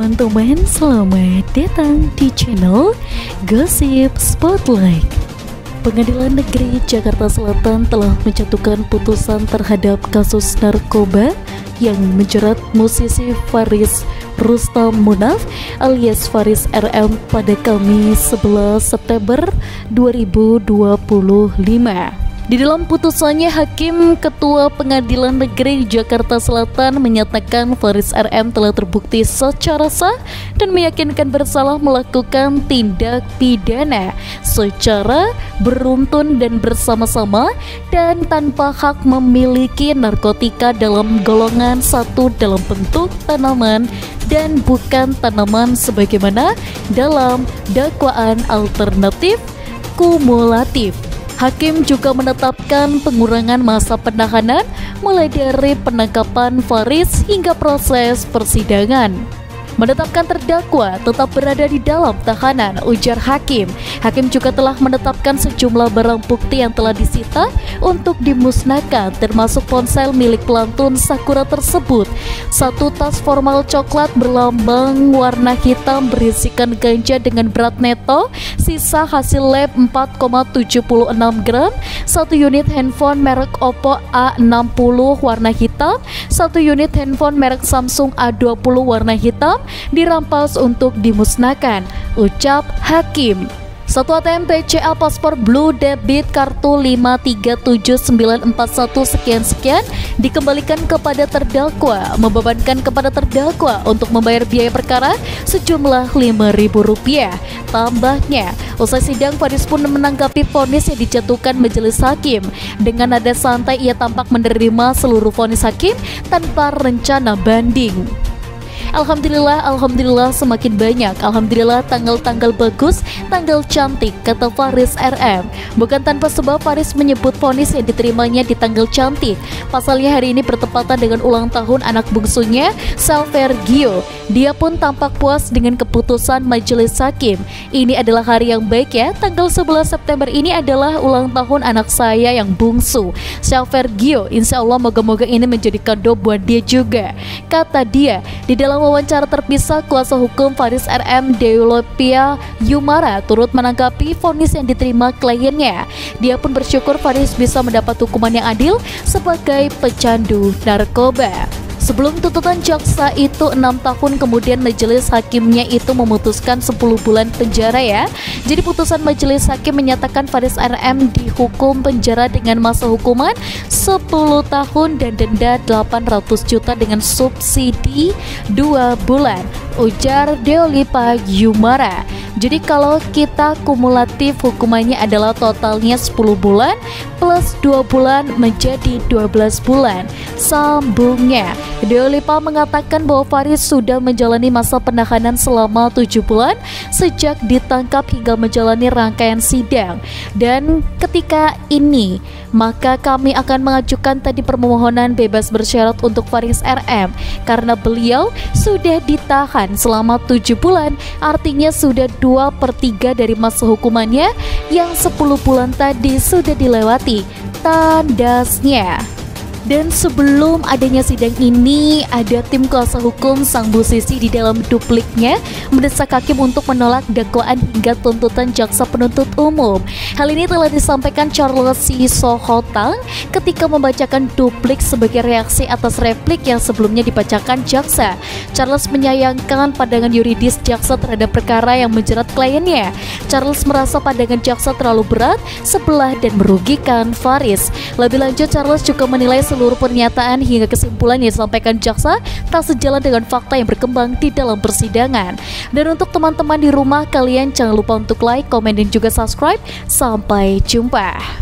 teman-teman, selamat datang di channel Gossip Spotlight. Pengadilan Negeri Jakarta Selatan telah menjatuhkan putusan terhadap kasus narkoba yang menjerat musisi Faris Rustam Munaf alias Faris RM pada Kamis 11 September 2025. Di dalam putusannya, Hakim Ketua Pengadilan Negeri Jakarta Selatan menyatakan Faris RM telah terbukti secara sah dan meyakinkan bersalah melakukan tindak pidana secara beruntun dan bersama-sama dan tanpa hak memiliki narkotika dalam golongan satu dalam bentuk tanaman dan bukan tanaman sebagaimana dalam dakwaan alternatif kumulatif. Hakim juga menetapkan pengurangan masa penahanan mulai dari penangkapan Faris hingga proses persidangan. Menetapkan terdakwa tetap berada di dalam tahanan, ujar Hakim. Hakim juga telah menetapkan sejumlah barang bukti yang telah disita untuk dimusnahkan, termasuk ponsel milik pelantun Sakura tersebut, satu tas formal coklat berlambang warna hitam berisikan ganja dengan berat neto, sisa hasil lab 4,76 gram, satu unit handphone merek Oppo A60 warna hitam, satu unit handphone merek Samsung A20 warna hitam dirampas untuk dimusnahkan, ucap Hakim. Satu ATM BCA paspor Blue Debit kartu 537941 sekian-sekian dikembalikan kepada terdakwa, membebankan kepada terdakwa untuk membayar biaya perkara sejumlah Rp5.000. Tambahnya, usai sidang, Faris pun menanggapi vonis yang dijatuhkan majelis hakim. Dengan nada santai, ia tampak menerima seluruh vonis hakim tanpa rencana banding. Alhamdulillah semakin banyak. Alhamdulillah tanggal-tanggal bagus, tanggal cantik, kata Faris RM. Bukan tanpa sebab Faris menyebut vonis yang diterimanya di tanggal cantik. Pasalnya hari ini bertepatan dengan ulang tahun anak bungsunya, Xavier Gio. Dia pun tampak puas dengan keputusan majelis hakim. Ini adalah hari yang baik ya. Tanggal 11 September ini adalah ulang tahun anak saya yang bungsu, Xavier Gio. Insya Allah moga-moga ini menjadi kado buat dia juga, kata dia. Di dalam wawancara terpisah, kuasa hukum Faris RM Deolopia Yumara turut menanggapi vonis yang diterima kliennya. Dia pun bersyukur Faris bisa mendapat hukuman yang adil sebagai pecandu narkoba. Sebelum tuntutan jaksa itu 6 tahun, kemudian majelis hakimnya itu memutuskan 10 bulan penjara ya. Jadi putusan majelis hakim menyatakan Faris RM dihukum penjara dengan masa hukuman 10 tahun dan denda 800 juta dengan subsidi 2 bulan, ujar Deolipa Yumara. Jadi kalau kita kumulatif hukumannya adalah totalnya 10 bulan plus 2 bulan menjadi 12 bulan. Sambungnya, Deolipa mengatakan bahwa Faris sudah menjalani masa penahanan selama 7 bulan sejak ditangkap hingga menjalani rangkaian sidang. Dan ketika ini, maka kami akan mengajukan tadi permohonan bebas bersyarat untuk Faris RM karena beliau sudah ditahan selama 7 bulan, artinya sudah 2/3 dari masa hukumannya yang 10 bulan tadi sudah dilewati, tandasnya. Dan sebelum adanya sidang ini, ada tim kuasa hukum sang musisi di dalam dupliknya mendesak hakim untuk menolak dakwaan hingga tuntutan jaksa penuntut umum. Hal ini telah disampaikan Charles Sisohontang ketika membacakan duplik sebagai reaksi atas replik yang sebelumnya dibacakan jaksa. Charles menyayangkan pandangan yuridis jaksa terhadap perkara yang menjerat kliennya. Charles merasa pandangan jaksa terlalu berat, sebelah dan merugikan Faris. Lebih lanjut, Charles juga menilai seluruh pernyataan hingga kesimpulan yang disampaikan jaksa tak sejalan dengan fakta yang berkembang di dalam persidangan. Dan untuk teman-teman di rumah, kalian jangan lupa untuk like, komen, dan juga subscribe. Sampai jumpa.